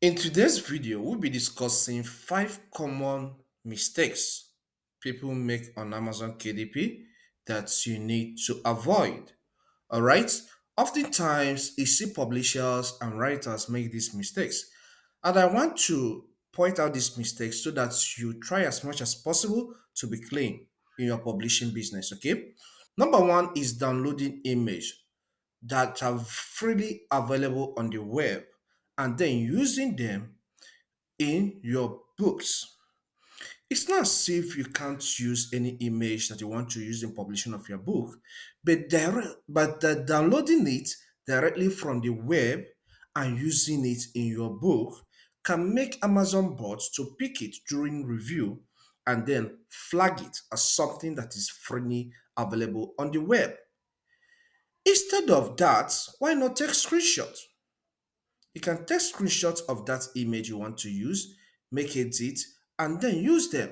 In today's video, we'll be discussing 5 common mistakes people make on Amazon KDP that you need to avoid. All right. Oftentimes, you see publishers and writers make these mistakes. And I want to point out these mistakes so that you try as much as possible to be clean in your publishing business. Okay. Number one is downloading image that are freely available on the web and then using them in your books. It's not as if you can't use any image that you want to use in publishing of your book, but downloading it directly from the web and using it in your book can make Amazon bots to pick it during review and then flag it as something that is freely available on the web. Instead of that, why not take screenshots? You can take screenshots of that image you want to use, make it, and then use them.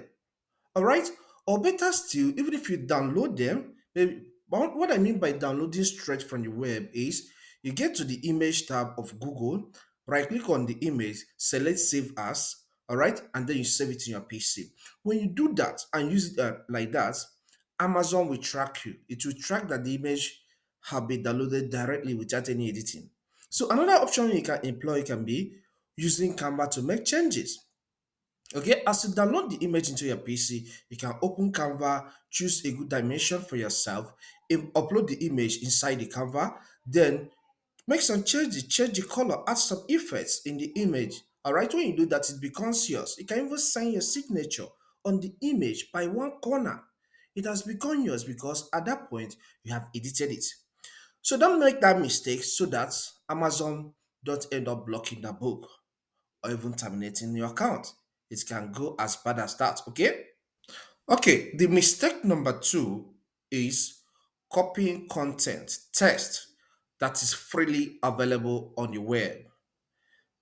All right? Or better still, even if you download them, maybe but what I mean by downloading straight from the web is you get to the image tab of Google, right click on the image, select save as, all right, and then you save it in your PC. When you do that and use it like that, Amazon will track you. It will track that the image have been downloaded directly without any editing. So another option you can employ can be using Canva to make changes. Okay, as you download the image into your PC, you can open Canva, choose a good dimension for yourself, upload the image inside the Canva, then make some changes, change the color, add some effects in the image. All right, when you do that, it becomes yours. You can even sign your signature on the image by one corner. It has become yours because at that point you have edited it. So don't make that mistake so that Amazon don't end up blocking the book or even terminating your account. It can go as bad as that, okay? Okay, the mistake number two is copying content, text that is freely available on the web.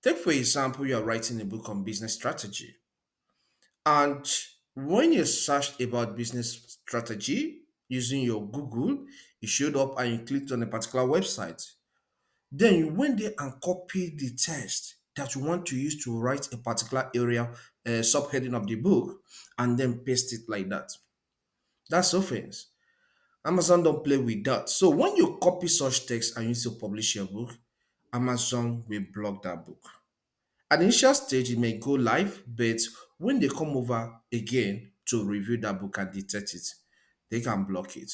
Take, for example, you are writing a book on business strategy, and when you searched about business strategy using your Google, it showed up and you clicked on a particular website. Then you went there and copied the text that you want to use to write a particular area, subheading of the book, and then paste it like that. That's offense. Amazon don't play with that. So when you copy such text and use to publish your book, Amazon will block that book. At the initial stage, it may go live, but when they come over again to review that book and detect it, they can block it.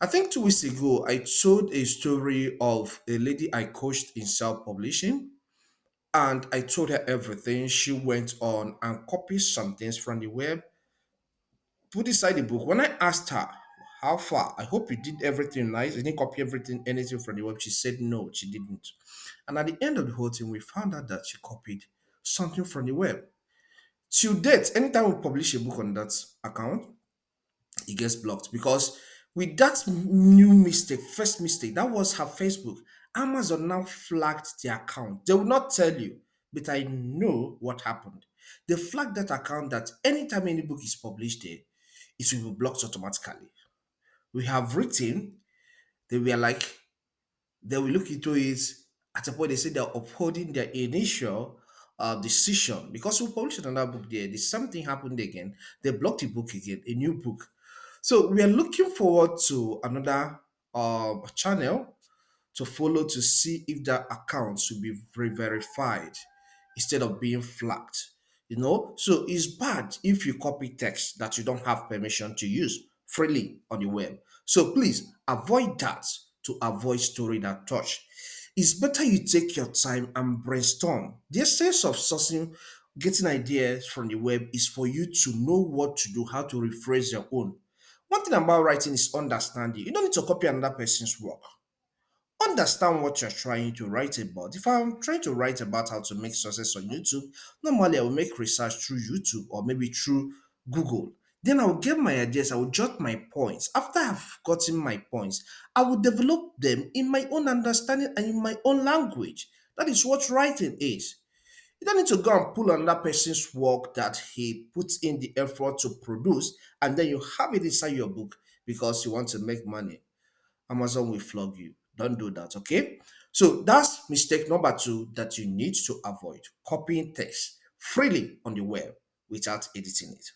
I think 2 weeks ago, I told a story of a lady I coached in self publishing, and I told her everything. She went on and copied some things from the web, put inside the book. When I asked her, how far? I hope you did everything nice. You didn't copy everything, anything from the web. She said no, she didn't. And at the end of the whole thing, we found out that she copied something from the web. Till date, anytime we publish a book on that account, it gets blocked because with that new mistake, first mistake, that was her Facebook. Amazon now flagged the account. They will not tell you, but I know what happened. They flagged that account that anytime any book is published there, it will be blocked automatically. We have written, they were like, they will look into it. At a point, they say they're upholding their initial decision because we published another book there. The same thing happened again. They blocked the book again, a new book. So we are looking forward to another channel to follow to see if that account should be verified instead of being flagged. You know, so it's bad if you copy text that you don't have permission to use freely on the web. So please avoid that to avoid story that touch. It's better you take your time and brainstorm. The essence of sourcing, getting ideas from the web is for you to know what to do, how to rephrase your own. One thing about writing is understanding. You don't need to copy another person's work. Understand what you're trying to write about. If I'm trying to write about how to make success on YouTube, normally I will make research through YouTube or maybe through Google. Then I will get my ideas, I will jot my points. After I've gotten my points, I will develop them in my own understanding and in my own language. That is what writing is. You don't need to go and pull another person's work that he puts in the effort to produce and then you have it inside your book because you want to make money. Amazon will flog you. Don't do that, okay? So that's mistake number two that you need to avoid: copying text freely on the web without editing it.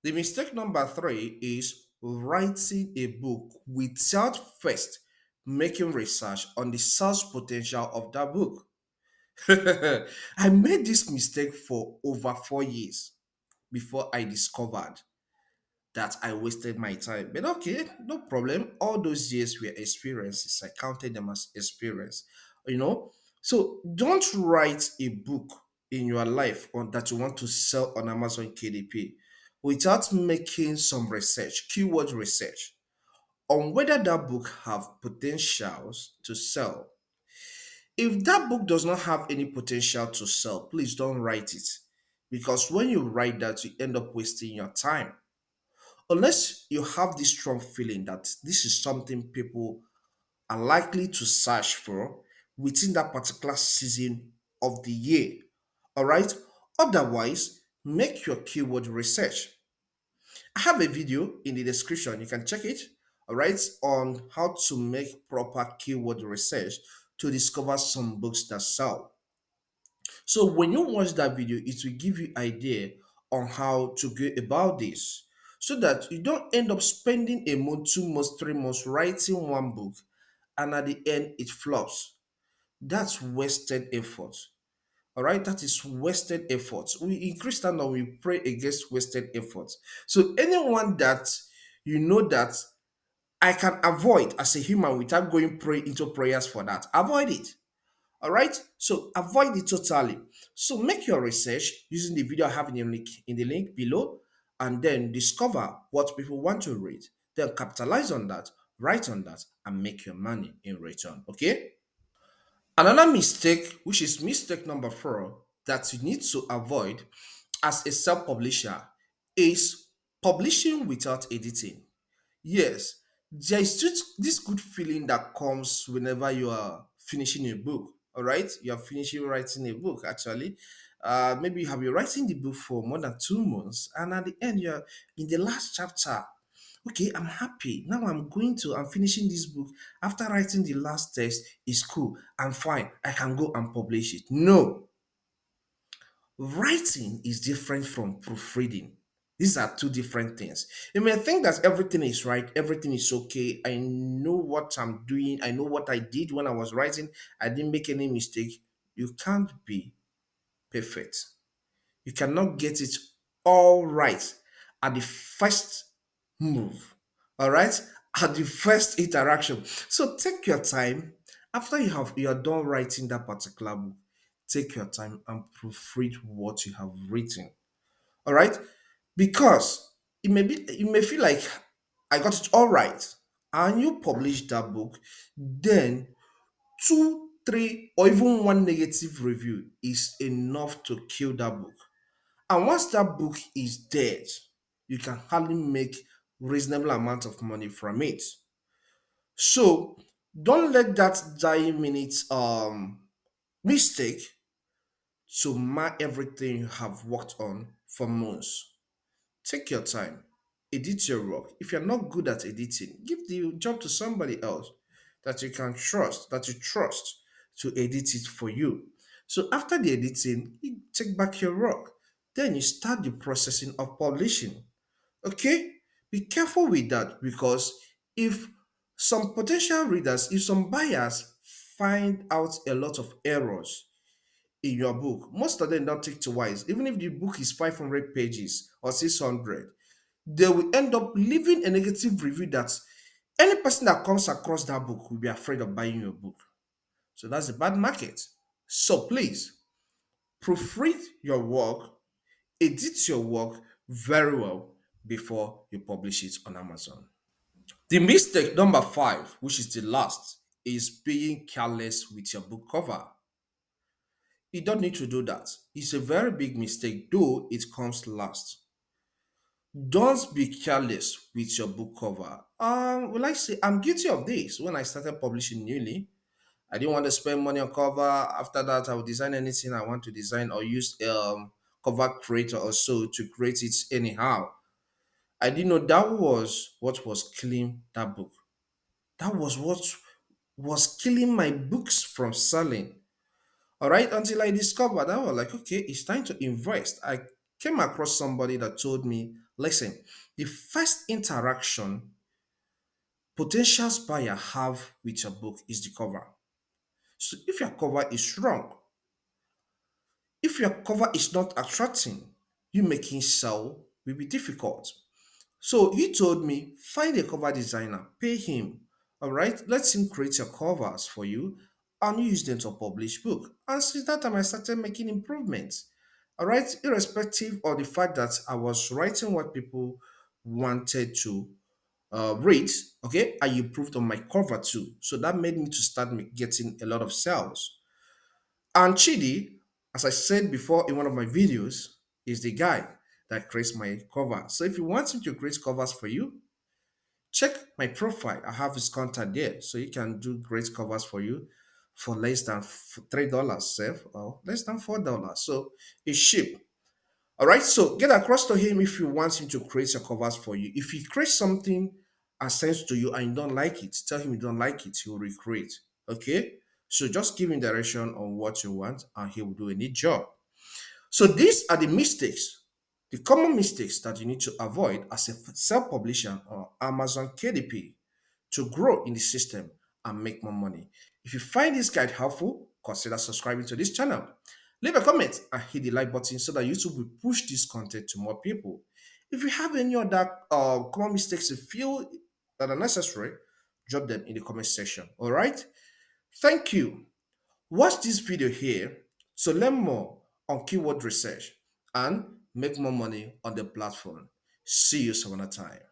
The mistake number three is writing a book without first making research on the sales potential of that book. I made this mistake for over 4 years before I discovered that I wasted my time. But okay, no problem. All those years were experiences. I counted them as experience. You know? So don't write a book in your life on that you want to sell on Amazon KDP without making some research, keyword research, on whether that book have potentials to sell. If that book does not have any potential to sell, please don't write it. Because when you write that, you end up wasting your time. Unless you have this strong feeling that this is something people are likely to search for within that particular season of the year. All right. Otherwise, make your keyword research. I have a video in the description. You can check it. All right. On how to make proper keyword research to discover some books that sell. So when you watch that video, it will give you idea on how to go about this so that you don't end up spending a month, 2 months, 3 months writing one book and at the end it flops. That's wasted effort. All right, that is wasted effort. We in Christendom we pray against wasted effort. So anyone that you know that I can avoid as a human without going pray into prayers for that, avoid it. All right, so avoid it totally. So make your research using the video I have in the link below, and then discover what people want to read. Then capitalize on that, write on that, and make your money in return. Okay. Another mistake, which is mistake number four, that you need to avoid as a self publisher is publishing without editing. Yes, there is just this good feeling that comes whenever you are finishing a book. All right, you are finishing writing a book. Actually, maybe you have been writing the book for more than 2 months, and at the end, you're in the last chapter. Okay, I'm happy now. I'm finishing this book after writing the last text. Is cool. I'm fine. I can go and publish it. No, writing is different from proofreading. These are two different things. You may think that everything is right, everything is okay. I know what I'm doing, I know what I did when I was writing, I didn't make any mistake. You can't be perfect. You cannot get it all right at the first move. All right? At the first interaction. So take your time. After you are done writing that particular book, take your time and proofread what you have written. All right? Because you may feel like I got it all right, and you publish that book, then two, three, or even one negative review is enough to kill that book. And once that book is dead, you can hardly make reasonable amount of money from it. So don't let that dying minute mistake to mar everything you have worked on for months. Take your time, edit your work. If you're not good at editing, give the job to somebody else that you trust to edit it for you. So after the editing, you take back your work. Then you start the processing of publishing. Okay? Be careful with that because if if some buyers find out a lot of errors in your book, most of them don't take to wise. Even if the book is 500 pages or 600, they will end up leaving a negative review that any person that comes across that book will be afraid of buying your book. So that's a bad market. So please proofread your work, edit your work very well before you publish it on Amazon. The mistake number five, which is the last, is being careless with your book cover. You don't need to do that. It's a very big mistake, though it comes last. Don't be careless with your book cover. Well, I say I'm guilty of this. When I started publishing newly, I didn't want to spend money on cover. After that, I would design anything I want to design or use cover creator or so to create it anyhow. I didn't know that was what was killing that book. That was what was killing my books from selling. All right, until I discovered I was like, okay, it's time to invest. I came across somebody that told me, listen, the first interaction potential buyer have with your book is the cover. So if your cover is wrong, if your cover is not attracting, you making sell will be difficult. So he told me, find a cover designer, pay him. All right, let him create your covers for you and use them to publish book. And since that time, I started making improvements. All right, irrespective of the fact that I was writing what people wanted to read, okay, I improved on my cover too. So that made me to start getting a lot of sales. And Chidi, as I said before in one of my videos, is the guy that creates my cover. So if you want him to create covers for you, check my profile. I have his contact there. So he can do great covers for you for less than $3 safe or less than $4. So it's cheap. All right. So get across to him if you want him to create your covers for you. If he creates something and sends to you and you don't like it, tell him you don't like it. He will recreate. Okay. So just give him direction on what you want and he will do a neat job. So these are the mistakes, the common mistakes that you need to avoid as a self-publisher or Amazon KDP to grow in the system and make more money. If you find this guide helpful, consider subscribing to this channel. Leave a comment and hit the like button so that YouTube will push this content to more people. If you have any other common mistakes you feel that are necessary, drop them in the comment section. All right. Thank you. Watch this video here to learn more on keyword research and make more money on the platform. See you some other time.